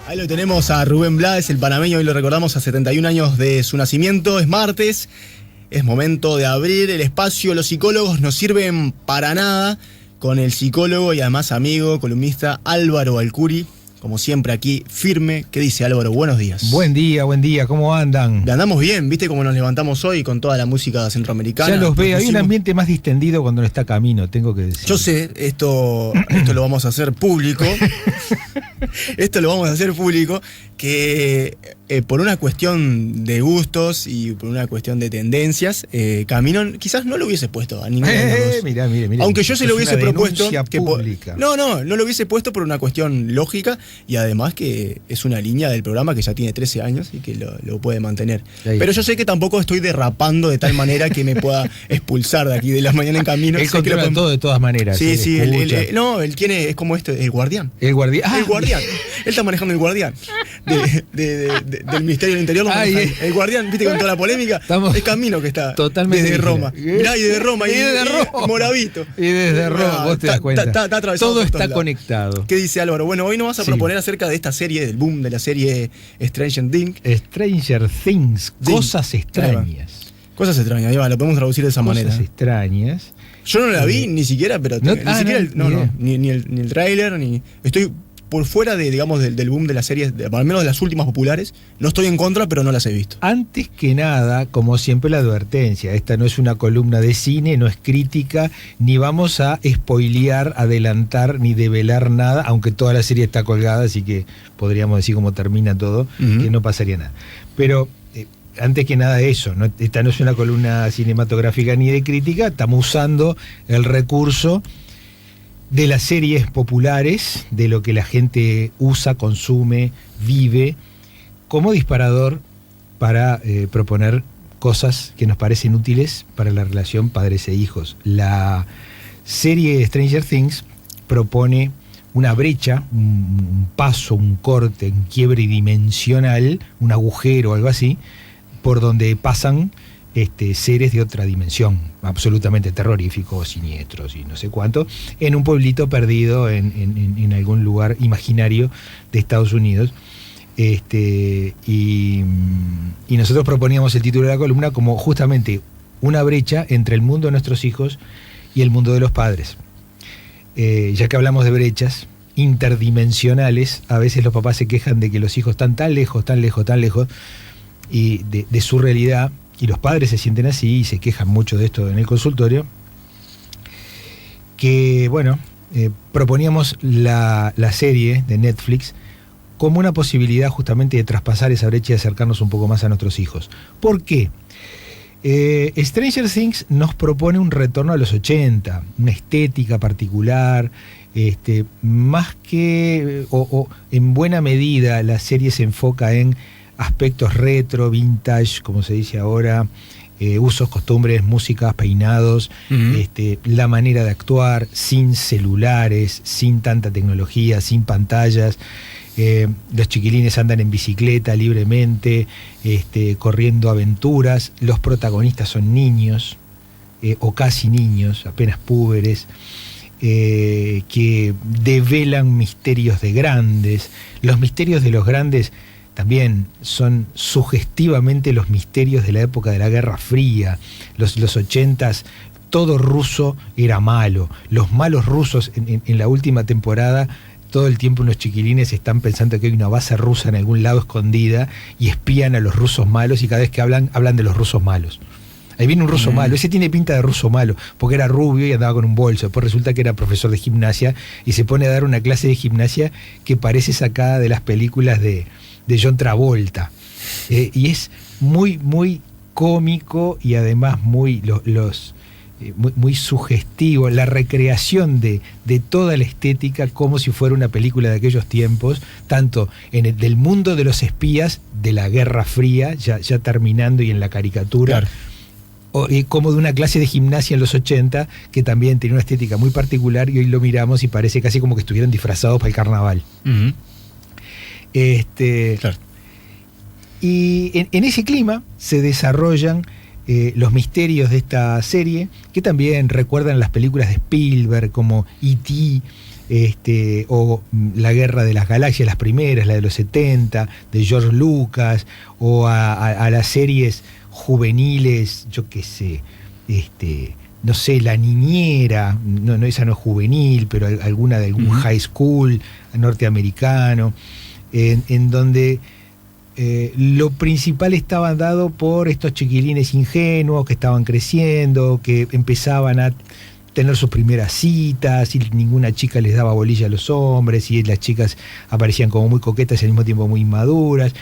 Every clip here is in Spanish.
Ahí lo tenemos a Rubén Blades, el panameño, hoy lo recordamos a 71 años de su nacimiento, es martes, es momento de abrir el espacio. Los psicólogos no sirven para nada, con el psicólogo y además amigo, columnista Álvaro Alcuri, como siempre aquí, firme. ¿Qué dice Álvaro? Buenos días. Buen día, ¿cómo andan? Andamos bien, ¿viste cómo nos levantamos hoy con toda la música centroamericana? Ya los veo, hay un ambiente más distendido cuando no está Camino, tengo que decir. Yo sé, esto lo vamos a hacer público. Esto lo vamos a hacer público, que por una cuestión de gustos y por una cuestión de tendencias, Camino quizás no lo hubiese puesto a ninguno de los dos. Mirá. Aunque yo se lo hubiese propuesto. No lo hubiese puesto por una cuestión lógica y además que es una línea del programa que ya tiene 13 años y que lo puede mantener. Pero yo sé que tampoco estoy derrapando de tal manera que me pueda expulsar de aquí de la mañana en Camino. Él controla todo de todas maneras. Sí, él tiene, es como el guardián. El guardián. El guardián. Él está manejando el guardián del Ministerio del Interior. El guardián, viste, con toda la polémica. Es Camino que está totalmente desde Roma. Mirá, y desde Roma. Y desde Roma. Moravito. Y desde Roma, vos te das cuenta. Está todo está conectado. ¿Qué dice Álvaro? Bueno, hoy nos vas a proponer acerca de esta serie, del boom de la serie Stranger Things. Cosas extrañas. Cosas extrañas, ahí va, lo podemos traducir de esa manera. Cosas extrañas. Yo no la vi ni siquiera, pero ni el tráiler, ni estoy por fuera del boom de las series, al menos de las últimas populares. No estoy en contra, pero no las he visto. Antes que nada, como siempre, la advertencia. Esta no es una columna de cine, no es crítica, ni vamos a spoilear, adelantar, ni develar nada, aunque toda la serie está colgada, así que podríamos decir cómo termina todo, que no pasaría nada. Pero antes que nada eso, esta no es una columna cinematográfica ni de crítica, estamos usando el recurso de las series populares, de lo que la gente usa, consume, vive, como disparador para proponer cosas que nos parecen útiles para la relación padres e hijos. La serie Stranger Things propone una brecha, un paso, un corte, un quiebre dimensional, un agujero o algo así, por donde pasan seres de otra dimensión, absolutamente terroríficos, siniestros y no sé cuánto, en un pueblito perdido en algún lugar imaginario de Estados Unidos. Y nosotros proponíamos el título de la columna como justamente una brecha entre el mundo de nuestros hijos y el mundo de los padres. Ya que hablamos de brechas interdimensionales, a veces los papás se quejan de que los hijos están tan lejos y de su realidad, y los padres se sienten así y se quejan mucho de esto en el consultorio, que bueno, proponíamos la serie de Netflix como una posibilidad justamente de traspasar esa brecha y acercarnos un poco más a nuestros hijos. ¿Por qué? Stranger Things nos propone un retorno a los 80, una estética particular, más que, o en buena medida la serie se enfoca en aspectos retro, vintage, como se dice ahora, usos, costumbres, músicas, peinados, la manera de actuar, sin celulares, sin tanta tecnología, sin pantallas. Los chiquilines andan en bicicleta libremente, corriendo aventuras. Los protagonistas son niños, o casi niños, apenas púberes, que develan misterios de grandes. Los misterios de los grandes también son sugestivamente los misterios de la época de la Guerra Fría. Los 80s, todo ruso era malo. Los malos rusos en la última temporada, todo el tiempo unos chiquilines están pensando que hay una base rusa en algún lado escondida y espían a los rusos malos, y cada vez que hablan de los rusos malos. Ahí viene un ruso malo, ese tiene pinta de ruso malo, porque era rubio y andaba con un bolso. Después resulta que era profesor de gimnasia y se pone a dar una clase de gimnasia que parece sacada de las películas de John Travolta. Y es muy, muy cómico y además muy sugestivo, la recreación de toda la estética como si fuera una película de aquellos tiempos, tanto del mundo de los espías, de la Guerra Fría, ya terminando, y en la caricatura. Claro. Como de una clase de gimnasia en los 80, que también tenía una estética muy particular, y hoy lo miramos y parece casi como que estuvieran disfrazados para el carnaval. Claro. Y en ese clima se desarrollan los misterios de esta serie, que también recuerdan las películas de Spielberg, como E.T., o La Guerra de las Galaxias, las primeras, la de los 70, de George Lucas, o a las series juveniles, yo qué sé, no sé, La Niñera, no, esa no es juvenil, pero alguna de algún high school norteamericano, en donde lo principal estaba dado por estos chiquilines ingenuos que estaban creciendo, que empezaban a tener sus primeras citas y ninguna chica les daba bolilla a los hombres y las chicas aparecían como muy coquetas y al mismo tiempo muy inmaduras.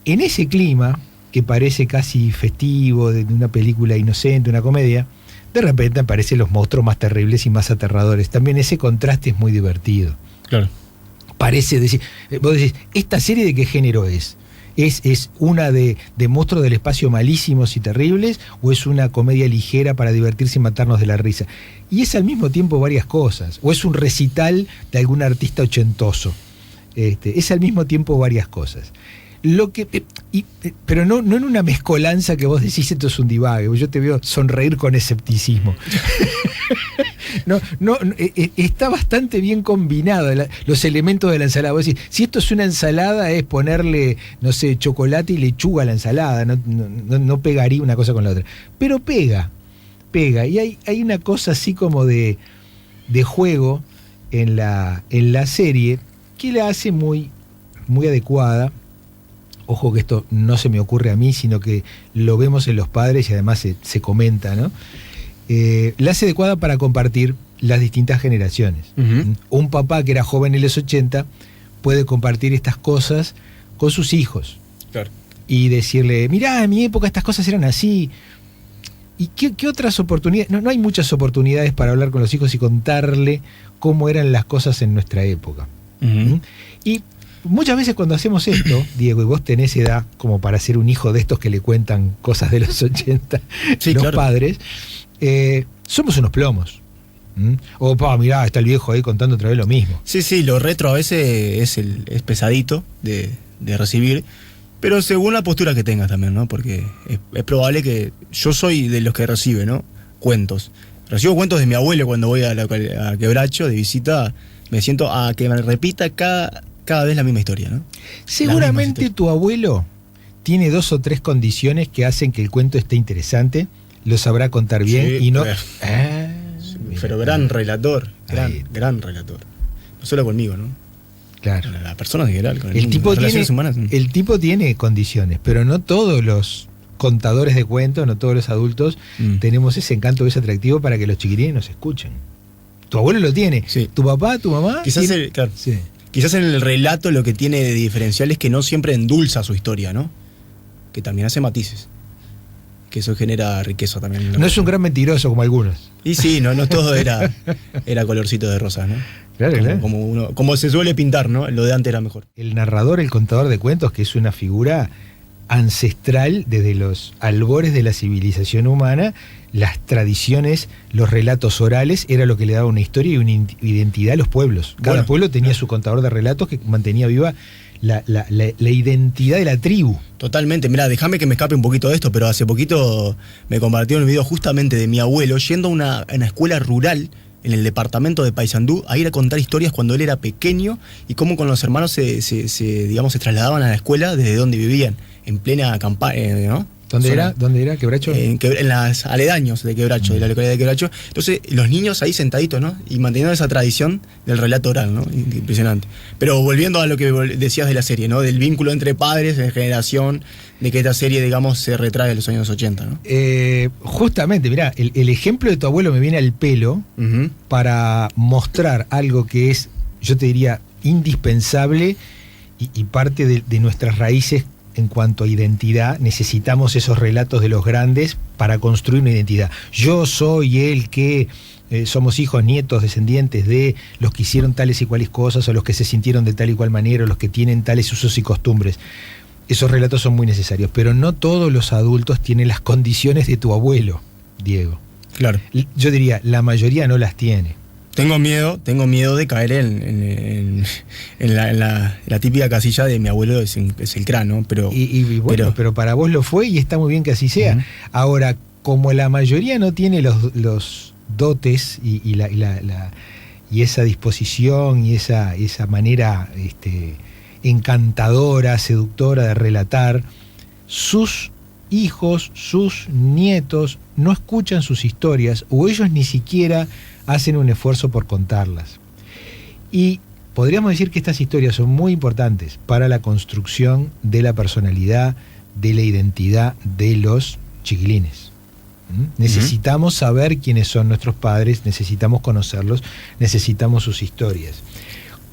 En ese clima, que parece casi festivo, de una película inocente, una comedia, de repente aparecen los monstruos más terribles y más aterradores. También ese contraste es muy divertido. Claro. Parece decir, vos decís, ¿esta serie de qué género es? ¿Es una de monstruos del espacio malísimos y terribles o es una comedia ligera para divertirse y matarnos de la risa? Y es al mismo tiempo varias cosas. O es un recital de algún artista ochentoso. Es al mismo tiempo varias cosas. Pero no en una mezcolanza que vos decís esto es un divague. Yo te veo sonreír con escepticismo. Está bastante bien combinado los elementos de la ensalada. Vos decís, si esto es una ensalada, es ponerle, no sé, chocolate y lechuga a la ensalada. No pegaría una cosa con la otra. Pero pega. Y hay una cosa así como de juego en la serie que la hace muy, muy adecuada. Ojo que esto no se me ocurre a mí, sino que lo vemos en los padres y además se comenta, ¿no? La hace adecuada para compartir las distintas generaciones. Uh-huh. Un papá que era joven en los 80 puede compartir estas cosas con sus hijos. Claro. Y decirle, mirá, en mi época estas cosas eran así. ¿Y qué otras oportunidades? No hay muchas oportunidades para hablar con los hijos y contarle cómo eran las cosas en nuestra época. Uh-huh. Y muchas veces cuando hacemos esto, Diego, y vos tenés edad como para ser un hijo de estos que le cuentan cosas de los 80, sí, los claro. padres, somos unos plomos. O, mirá, está el viejo ahí contando otra vez lo mismo. Sí, lo retro a veces es pesadito de recibir, pero según la postura que tengas también, ¿no? Porque es probable que yo soy de los que recibe, ¿no? Cuentos. Recibo cuentos de mi abuelo cuando voy a Quebracho de visita, me siento a que me repita cada vez la misma historia, ¿no? Seguramente tu abuelo tiene 2 o 3 condiciones que hacen que el cuento esté interesante, lo sabrá contar bien, sí, y no... pero gran relator, gran relator. No solo conmigo, ¿no? Claro. Con las personas en general, con El mundo, tipo tiene condiciones, pero no todos los contadores de cuentos, no todos los adultos tenemos ese encanto, ese atractivo para que los chiquilines nos escuchen. Tu abuelo lo tiene, sí. Tu papá, tu mamá... Quizás, claro. Sí. Quizás en el relato lo que tiene de diferencial es que no siempre endulza su historia, ¿no? Que también hace matices. Que eso genera riqueza también. No es un gran mentiroso como algunos. Y sí, no todo era colorcito de rosas, ¿no? Claro, como se suele pintar, ¿no? Lo de antes era mejor. El narrador, el contador de cuentos, que es una figura ancestral desde los albores de la civilización humana, las tradiciones, los relatos orales, era lo que le daba una historia y una identidad a los pueblos. Cada pueblo tenía su contador de relatos que mantenía viva la identidad de la tribu. Totalmente. Mirá, déjame que me escape un poquito de esto, pero hace poquito me compartieron un video justamente de mi abuelo yendo a una escuela rural en el departamento de Paysandú a ir a contar historias cuando él era pequeño y cómo con los hermanos se trasladaban a la escuela desde donde vivían, en plena campaña, ¿no? ¿Dónde era? ¿Quebracho? En las aledaños de Quebracho, de la localidad de Quebracho. Entonces, los niños ahí sentaditos, ¿no? Y manteniendo esa tradición del relato oral, ¿no? Impresionante. Pero volviendo a lo que decías de la serie, ¿no? Del vínculo entre padres, de generación, de que esta serie, digamos, se retrae de los años 80, ¿no? Justamente, mirá, el ejemplo de tu abuelo me viene al pelo para mostrar algo que es, yo te diría, indispensable y parte de nuestras raíces. En cuanto a identidad, necesitamos esos relatos de los grandes para construir una identidad. Yo soy el que somos hijos, nietos, descendientes de los que hicieron tales y cuales cosas, o los que se sintieron de tal y cual manera, o los que tienen tales usos y costumbres. Esos relatos son muy necesarios, pero no todos los adultos tienen las condiciones de tu abuelo, Diego. Claro. Yo diría, la mayoría no las tiene. Tengo miedo de caer en la típica casilla de mi abuelo es el cráneo, pero... Pero para vos lo fue y está muy bien que así sea. Uh-huh. Ahora, como la mayoría no tiene los dotes y y esa disposición y esa manera encantadora, seductora de relatar, sus hijos, sus nietos no escuchan sus historias o ellos ni siquiera hacen un esfuerzo por contarlas. Y podríamos decir que estas historias son muy importantes para la construcción de la personalidad, de la identidad de los chiquilines. Necesitamos saber quiénes son nuestros padres, necesitamos conocerlos, necesitamos sus historias.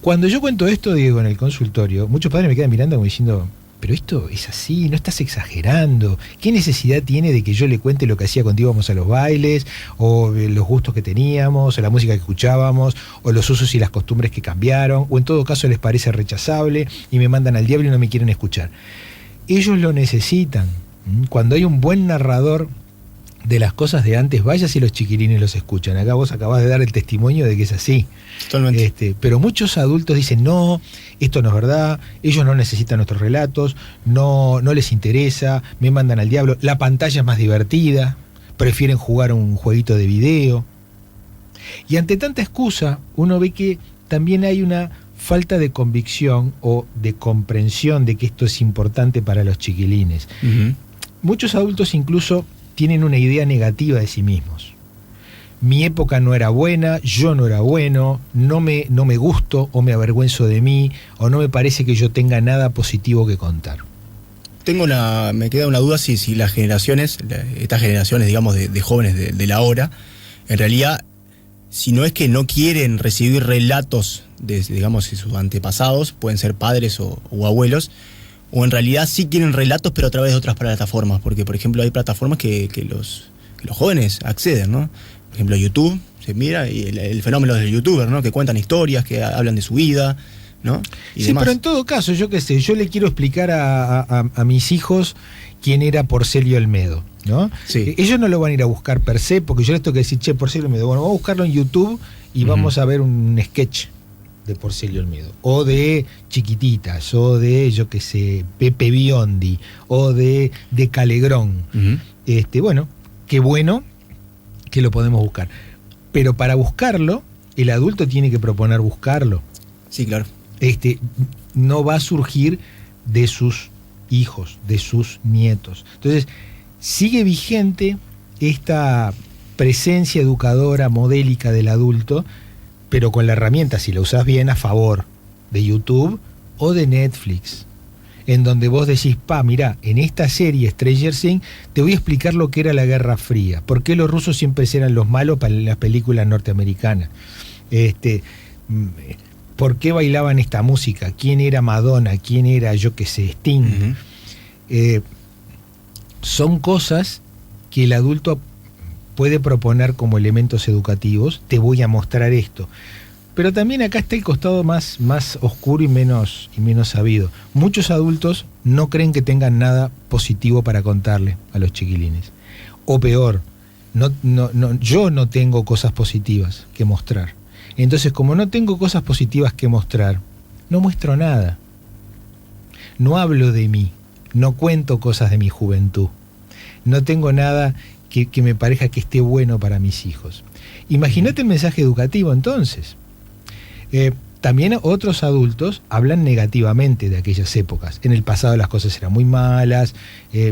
Cuando yo cuento esto, Diego, en el consultorio, muchos padres me quedan mirando como diciendo, pero esto es así, no estás exagerando. ¿Qué necesidad tiene de que yo le cuente lo que hacía cuando íbamos a los bailes, o los gustos que teníamos, o la música que escuchábamos, o los usos y las costumbres que cambiaron, o en todo caso les parece rechazable y me mandan al diablo y no me quieren escuchar? Ellos lo necesitan. Cuando hay un buen narrador de las cosas de antes, vaya si los chiquilines los escuchan. Acá vos acabás de dar el testimonio de que es así. Totalmente. Pero muchos adultos dicen, no, esto no es verdad, ellos no necesitan nuestros relatos, no les interesa, me mandan al diablo, la pantalla es más divertida, prefieren jugar un jueguito de video. Y ante tanta excusa, uno ve que también hay una falta de convicción o de comprensión de que esto es importante para los chiquilines. Muchos adultos incluso tienen una idea negativa de sí mismos. Mi época no era buena, yo no era bueno, no me gusto o me avergüenzo de mí, o no me parece que yo tenga nada positivo que contar. Me queda una duda si las generaciones, estas generaciones, digamos, de jóvenes de la hora, en realidad, si no es que no quieren recibir relatos de, digamos, de sus antepasados, pueden ser padres o abuelos, o en realidad sí quieren relatos, pero a través de otras plataformas, porque por ejemplo hay plataformas que los jóvenes acceden, ¿no? Por ejemplo YouTube, se mira, y el fenómeno del youtuber, ¿no? Que cuentan historias, que hablan de su vida, ¿no? Y sí, demás. Pero en todo caso, yo qué sé, yo le quiero explicar a mis hijos quién era Porcelio Olmedo, ¿no? Sí. Ellos no lo van a ir a buscar per se, porque yo les tengo que decir, che, Porcelio Olmedo, bueno, vamos a buscarlo en YouTube y vamos a ver un sketch de Porcelio Olmedo, o de Chiquititas, o de, yo qué sé, Pepe Biondi, o de Calegrón. Bueno, qué bueno que lo podemos buscar. Pero para buscarlo, el adulto tiene que proponer buscarlo. Sí, claro. No va a surgir de sus hijos, de sus nietos. Entonces, sigue vigente esta presencia educadora, modélica del adulto, pero con la herramienta, si la usás bien, a favor de YouTube o de Netflix, en donde vos decís, mirá, en esta serie Stranger Things te voy a explicar lo que era la Guerra Fría, por qué los rusos siempre eran los malos para las películas norteamericanas, por qué bailaban esta música, quién era Madonna, quién era, yo qué sé, Sting. Son cosas que el adulto puede proponer como elementos educativos. Te voy a mostrar esto. Pero también acá está el costado más oscuro y menos sabido. Muchos adultos no creen que tengan nada positivo para contarle a los chiquilines. O peor, yo no tengo cosas positivas que mostrar. Entonces, como no tengo cosas positivas que mostrar, no muestro nada. No hablo de mí, no cuento cosas de mi juventud. No tengo nada que me parezca que esté bueno para mis hijos. Imagínate el mensaje educativo entonces. También otros adultos hablan negativamente de aquellas épocas. En el pasado las cosas eran muy malas,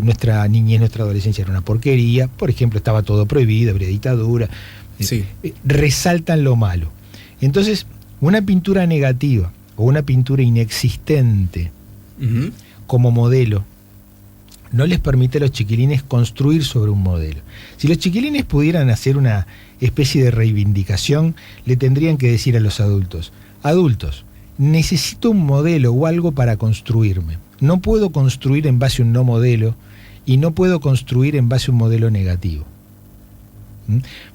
nuestra niñez, nuestra adolescencia era una porquería, por ejemplo, estaba todo prohibido, habría dictadura. Sí. Resaltan lo malo. Entonces, una pintura negativa o una pintura inexistente como modelo no les permite a los chiquilines construir sobre un modelo. Si los chiquilines pudieran hacer una especie de reivindicación, le tendrían que decir a los adultos, necesito un modelo o algo para construirme. No puedo construir en base a un no modelo y no puedo construir en base a un modelo negativo.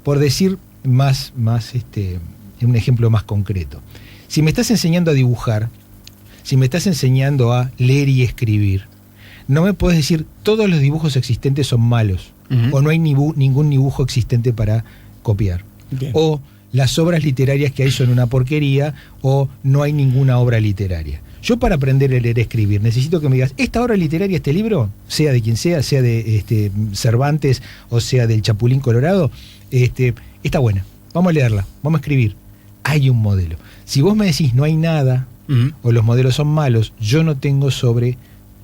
Por decir un ejemplo más concreto. Si me estás enseñando a dibujar, si me estás enseñando a leer y escribir, no me puedes decir todos los dibujos existentes son malos, o no hay ningún dibujo existente para copiar. Bien. O las obras literarias que hay son una porquería, o no hay ninguna obra literaria. Yo para aprender a leer y escribir necesito que me digas, esta obra literaria, este libro, sea de quien sea de Cervantes o sea del Chapulín Colorado, está buena, vamos a leerla, vamos a escribir. hay un modelo. Si vos me decís no hay nada, o los modelos son malos, yo no tengo sobre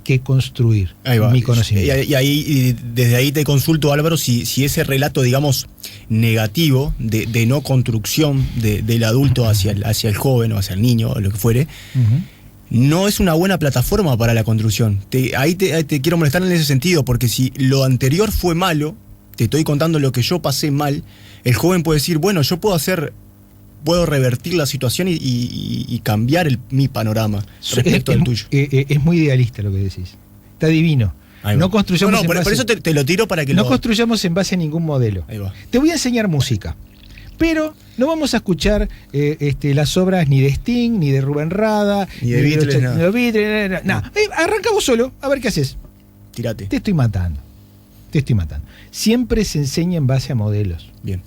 qué construir mi conocimiento. Y desde ahí te consulto, Álvaro, si ese relato, digamos, negativo, de no construcción del adulto hacia el joven o hacia el niño, o lo que fuere, no es una buena plataforma para la construcción. Ahí te quiero molestar en ese sentido, porque si lo anterior fue malo, te estoy contando lo que yo pasé mal, el joven puede decir, bueno, yo puedo revertir la situación y cambiar mi panorama respecto al tuyo. Es muy idealista lo que decís. Está divino. No construyamos por eso te lo tiro para que no construyamos en base a ningún modelo. Ahí va. Te voy a enseñar música, pero no vamos a escuchar las obras ni de Sting, ni de Rubén Rada, ni de Beatles. Arranca vos solo, a ver qué haces. Tírate. Te estoy matando. Siempre se enseña en base a modelos. Bien.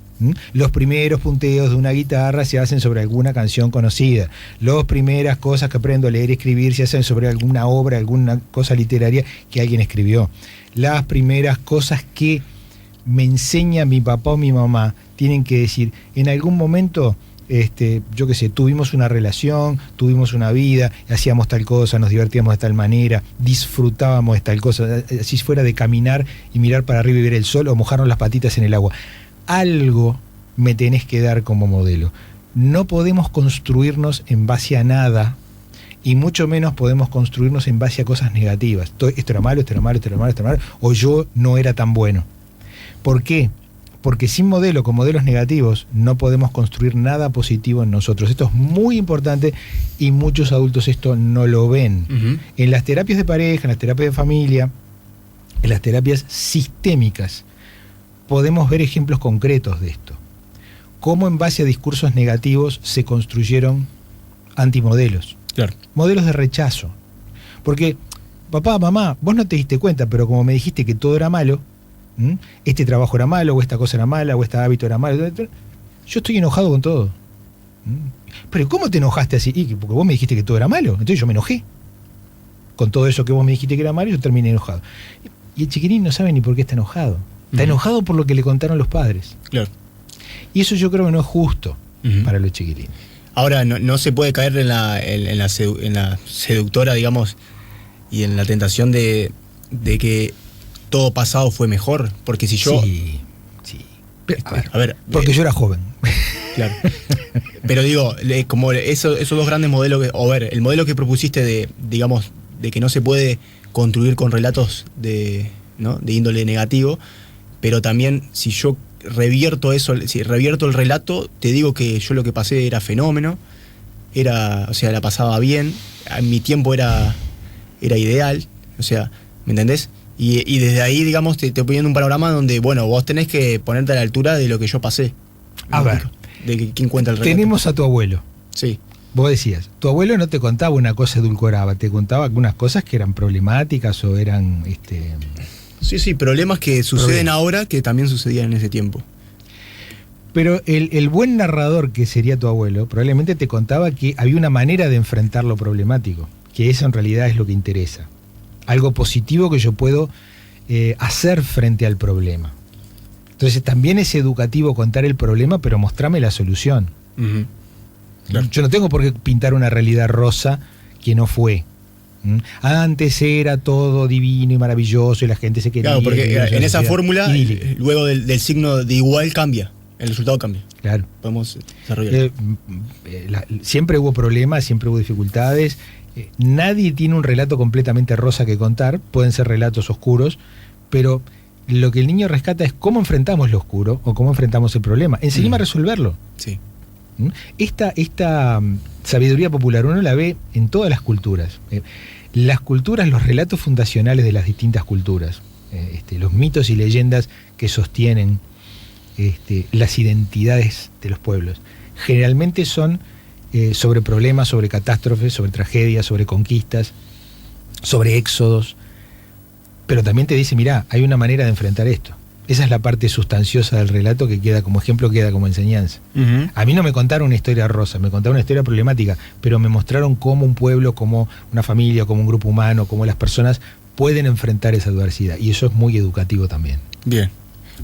Los primeros punteos de una guitarra se hacen sobre alguna canción conocida. Las primeras cosas que aprendo a leer y escribir se hacen sobre alguna obra, alguna cosa literaria que alguien escribió. Las primeras cosas que me enseña mi papá o mi mamá tienen que decir, en algún momento, yo qué sé, tuvimos una relación, tuvimos una vida, hacíamos tal cosa, nos divertíamos de tal manera, disfrutábamos de tal cosa, así fuera de caminar y mirar para arriba y ver el sol o mojarnos las patitas en el agua. Algo me tenés que dar como modelo. No podemos construirnos en base a nada, y mucho menos podemos construirnos en base a cosas negativas. Esto era malo, o yo no era tan bueno. ¿Por qué? Porque sin modelo, con modelos negativos, no podemos construir nada positivo en nosotros. Esto es muy importante y muchos adultos esto no lo ven. En las terapias de pareja, en las terapias de familia, en las terapias sistémicas, podemos ver ejemplos concretos de esto. Cómo en base a discursos negativos se construyeron antimodelos. Claro. Modelos de rechazo. Porque, papá, mamá, vos no te diste cuenta, pero como me dijiste que todo era malo, este trabajo era malo, o esta cosa era mala, o este hábito era malo, yo estoy enojado con todo. Pero ¿cómo te enojaste así? Porque vos me dijiste que todo era malo, entonces yo me enojé. Con todo eso que vos me dijiste que era malo, yo terminé enojado. Y el chiquirín no sabe ni por qué está enojado. Está enojado por lo que le contaron los padres. Claro. Y eso yo creo que no es justo para los chiquilines. Ahora, no se puede caer en la seductora, digamos, y en la tentación de que todo pasado fue mejor. Porque si yo... Sí. A ver, porque yo era joven. Claro. Pero digo, como esos dos grandes modelos, el modelo que propusiste de que no se puede construir con relatos de índole negativo, pero también si yo revierto el relato, te digo que yo lo que pasé era fenómeno, la pasaba bien, mi tiempo era ideal, ¿me entendés? Y desde ahí, digamos, te estoy poniendo un panorama donde, bueno, vos tenés que ponerte a la altura de lo que yo pasé. A ver, de quién cuenta el relato. Tenemos a tu abuelo. Sí. Vos decías, tu abuelo no te contaba una cosa edulcorada, te contaba algunas cosas que eran problemáticas o eran... Sí, problemas que suceden ahora que también sucedían en ese tiempo. Pero el buen narrador que sería tu abuelo probablemente te contaba que había una manera de enfrentar lo problemático, que eso en realidad es lo que interesa. Algo positivo que yo puedo hacer frente al problema. Entonces también es educativo contar el problema, pero mostrarme la solución. Claro. Yo no tengo por qué pintar una realidad rosa que no fue. Antes era todo divino y maravilloso y la gente se quería. Claro, porque en esa fórmula, luego del signo de igual cambia, el resultado cambia. Claro. Podemos desarrollar. Siempre hubo problemas, siempre hubo dificultades. Nadie tiene un relato completamente rosa que contar, pueden ser relatos oscuros, pero lo que el niño rescata es cómo enfrentamos lo oscuro o cómo enfrentamos el problema. Enseñame a resolverlo. Sí. Esta sabiduría popular uno la ve en todas las culturas. Las culturas, los relatos fundacionales de las distintas culturas, los mitos y leyendas que sostienen las identidades de los pueblos, generalmente son sobre problemas, sobre catástrofes, sobre tragedias, sobre conquistas, sobre éxodos, pero también te dice, mirá, hay una manera de enfrentar esto. Esa es la parte sustanciosa del relato que queda como ejemplo, queda como enseñanza. A mí no me contaron una historia rosa, me contaron una historia problemática, pero me mostraron cómo un pueblo, cómo una familia, cómo un grupo humano, cómo las personas pueden enfrentar esa adversidad. Y eso es muy educativo también. Bien.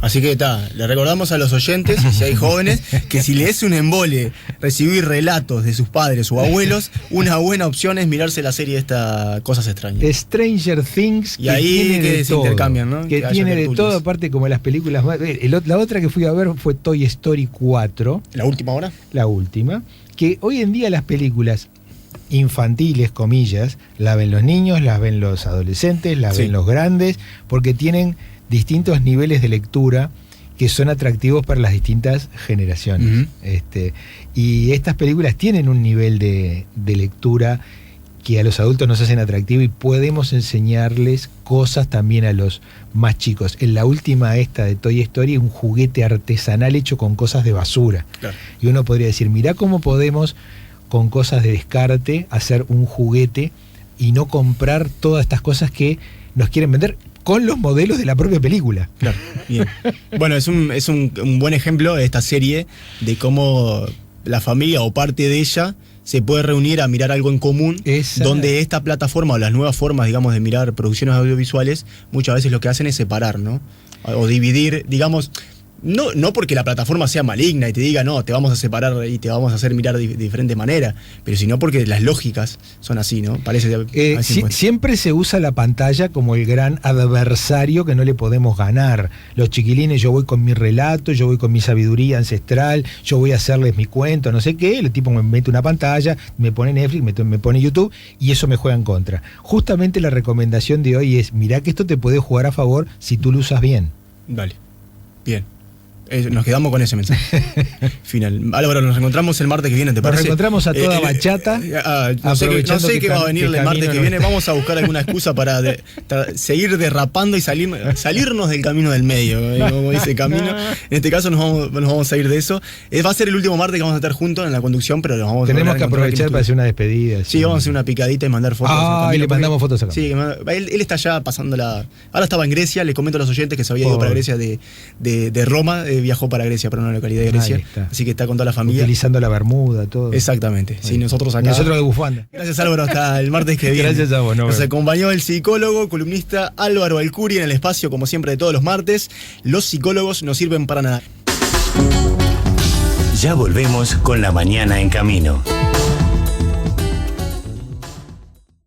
Así que le recordamos a los oyentes, si hay jóvenes, que si les es un embole recibir relatos de sus padres o abuelos, una buena opción es mirarse la serie esta Cosas Extrañas. Stranger Things, y ahí tiene que de se todo, intercambian, ¿no? que tiene de todo, aparte como las películas más. La otra que fui a ver fue Toy Story 4. ¿La última hora? La última. Que hoy en día las películas infantiles, comillas, la ven los niños, las ven los adolescentes, las ven los grandes, porque tienen distintos niveles de lectura que son atractivos para las distintas generaciones. Y estas películas tienen un nivel de lectura que a los adultos nos hacen atractivos y podemos enseñarles cosas también a los más chicos. En la última esta de Toy Story, un juguete artesanal hecho con cosas de basura. Claro. Y uno podría decir, mirá cómo podemos con cosas de descarte hacer un juguete y no comprar todas estas cosas que nos quieren vender con los modelos de la propia película. Claro, bien. Bueno, es un buen ejemplo de esta serie de cómo la familia o parte de ella se puede reunir a mirar algo en común. Exacto. Donde esta plataforma o las nuevas formas, digamos, de mirar producciones audiovisuales, muchas veces lo que hacen es separar, ¿no? O dividir, digamos. No porque la plataforma sea maligna y te diga, no, te vamos a separar y te vamos a hacer mirar de diferente manera, pero sino porque las lógicas son así, ¿no? Parece siempre se usa la pantalla como el gran adversario que no le podemos ganar. Los chiquilines, yo voy con mi relato, yo voy con mi sabiduría ancestral, yo voy a hacerles mi cuento, no sé qué, el tipo me mete una pantalla, me pone Netflix, me pone YouTube y eso me juega en contra. Justamente la recomendación de hoy es, mirá que esto te puede jugar a favor si tú lo usas bien. Dale, bien. Nos quedamos con ese mensaje final. Álvaro, nos encontramos el martes que viene, ¿te parece? Nos encontramos a toda bachata. No sé qué va a venir el martes que viene. Vamos a buscar alguna excusa para seguir derrapando y salirnos del camino del medio, como dice Camino. En este caso nos vamos a ir de eso. Va a ser el último martes que vamos a estar juntos en la conducción, pero nos vamos Tenemos que aprovechar para hacer una despedida. Sí, vamos a hacer una picadita y mandar fotos. Y le mandamos fotos a Sí, él está ya pasándola. Ahora estaba en Grecia, les comento a los oyentes que se había ido para Grecia de Roma. Viajó para Grecia, para una localidad de Grecia. Así que está con toda la familia. Utilizando la bermuda, todo. Exactamente. Sí, nosotros acá. Nosotros de bufanda. Gracias, Álvaro, hasta el martes que viene. Gracias a vos. Nos acompañó el psicólogo, columnista Álvaro Alcuri en el espacio, como siempre, de todos los martes. Los psicólogos no sirven para nada. Ya volvemos con La Mañana en Camino.